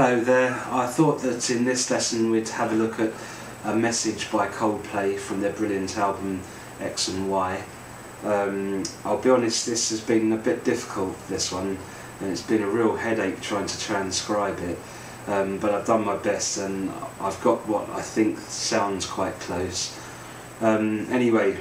Hello there. I thought that in this lesson we'd have a look at a message by Coldplay from their brilliant album X and Y. I'll be honest, this has been a bit difficult, this one, and it's been a real headache trying to transcribe it, but I've done my best and I've got what I think sounds quite close. Anyway,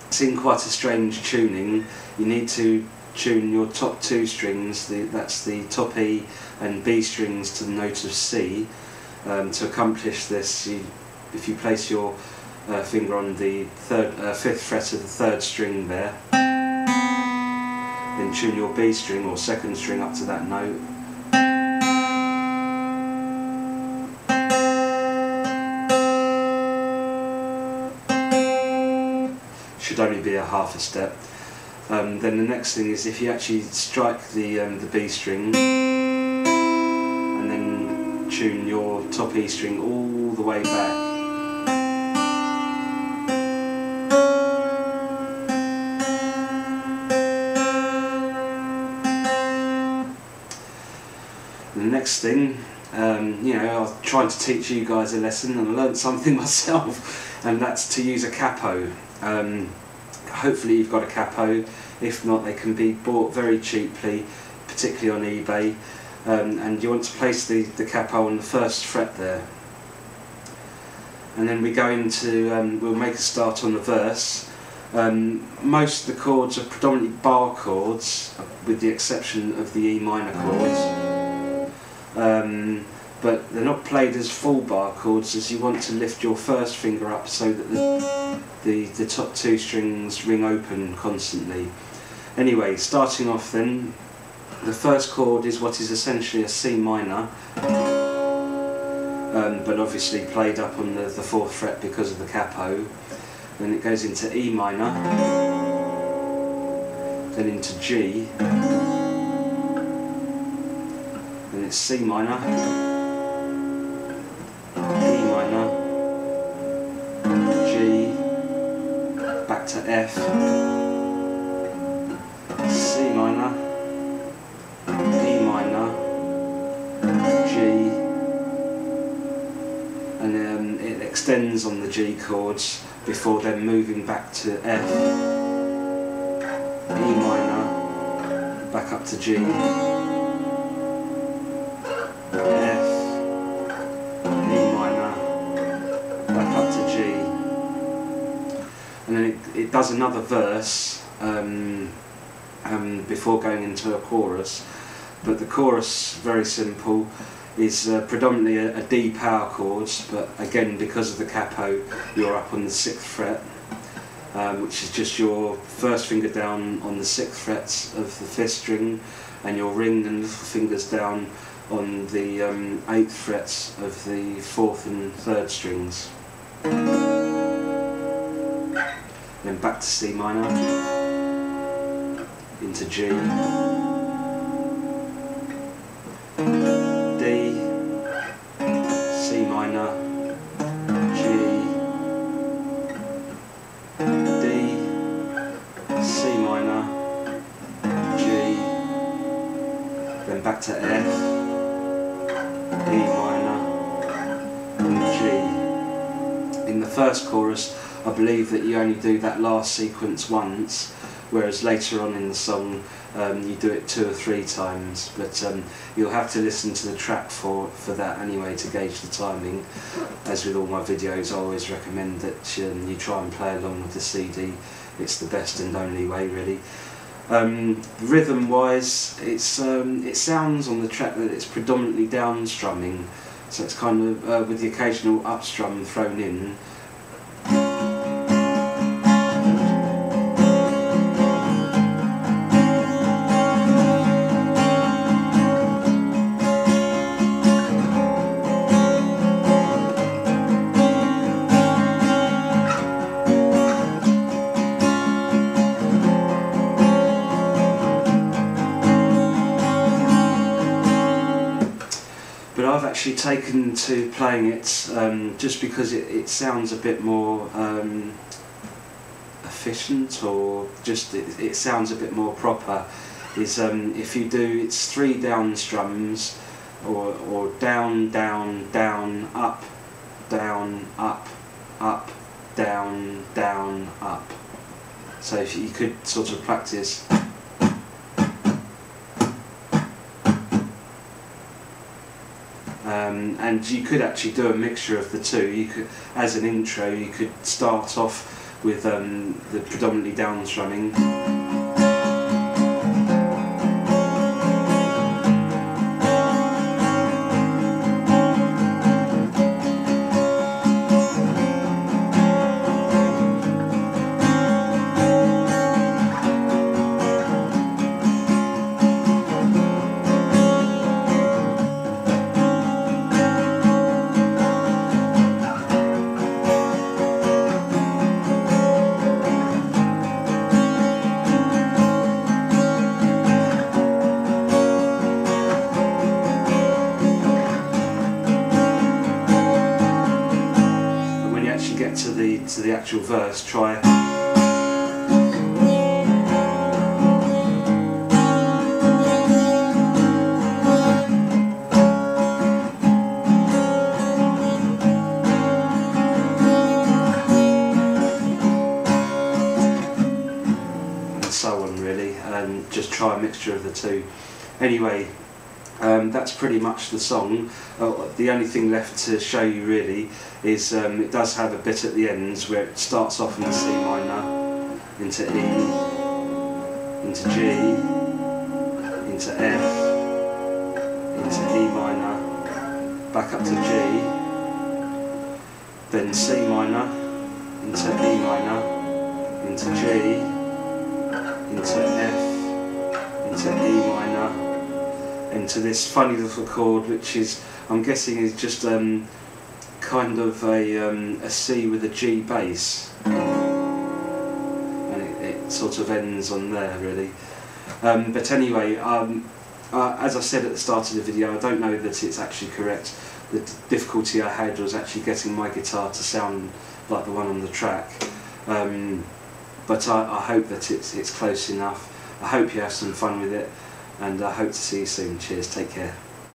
it's in quite a strange tuning. You need to tune your top two strings, that's the top E and B strings, to the note of C. To accomplish this, if you place your finger on the fifth fret of the third string there, then tune your B string or second string up to that note. Should only be a half a step. Then the next thing is if you actually strike the B string and then tune your top E string all the way back. And the next thing, you know, I was trying to teach you guys a lesson and I learned something myself, and that's to use a capo. Hopefully you've got a capo. If not, they can be bought very cheaply, particularly on eBay, and you want to place the capo on the first fret there, and then we go into, we'll make a start on the verse. Most of the chords are predominantly bar chords, with the exception of the E minor chords, but they're not played as full bar chords, as you want to lift your first finger up so that the top two strings ring open constantly. Anyway, starting off then, the first chord is what is essentially a C minor, but obviously played up on the fourth fret because of the capo. Then it goes into E minor, then into G, then it's C minor, E minor, G, back to F, C minor, E minor, G, and then it extends on the G chords before then moving back to F, E minor, back up to G, F, E minor, back up to G, and then it does another verse before going into a chorus. But the chorus, very simple, is predominantly a D power chords, but again, because of the capo, you're up on the 6th fret, which is just your first finger down on the 6th frets of the 5th string, and your ring and little fingers down on the 8th frets of the 4th and 3rd strings. Then back to C minor, into G, D, C minor, G, D, C minor, G, then back to F, E minor, and G. In the first chorus, I believe that you only do that last sequence once, whereas later on in the song you do it 2 or 3 times, but you'll have to listen to the track for that anyway to gauge the timing. As with all my videos, I always recommend that you try and play along with the CD. It's the best and only way, really. Rhythm wise, it sounds on the track that it's predominantly down strumming, so it's kind of with the occasional up strum thrown in. But I've actually taken to playing it just because it sounds a bit more efficient, or just it sounds a bit more proper. Is if you do, it's 3 down strums, or down, down, down, up, down, up, up, down, down, up. So if you could sort of practice. And you could actually do a mixture of the two. You could, as an intro, you could start off with the predominantly down strumming. To the actual verse, try. And so on, really, and just try a mixture of the two. Anyway, that's pretty much the song. The only thing left to show you really is it does have a bit at the ends where it starts off in C minor, into E, into G, into F, into E minor, back up to G, then C minor, into E minor, into G, into F, into E minor, into this funny little chord which is, I'm guessing, is just kind of a C with a G bass, and it sort of ends on there really. But anyway, as I said at the start of the video, I don't know that it's actually correct. The difficulty I had was actually getting my guitar to sound like the one on the track, but I hope that it's close enough. I hope you have some fun with it, and I hope to see you soon. Cheers, take care.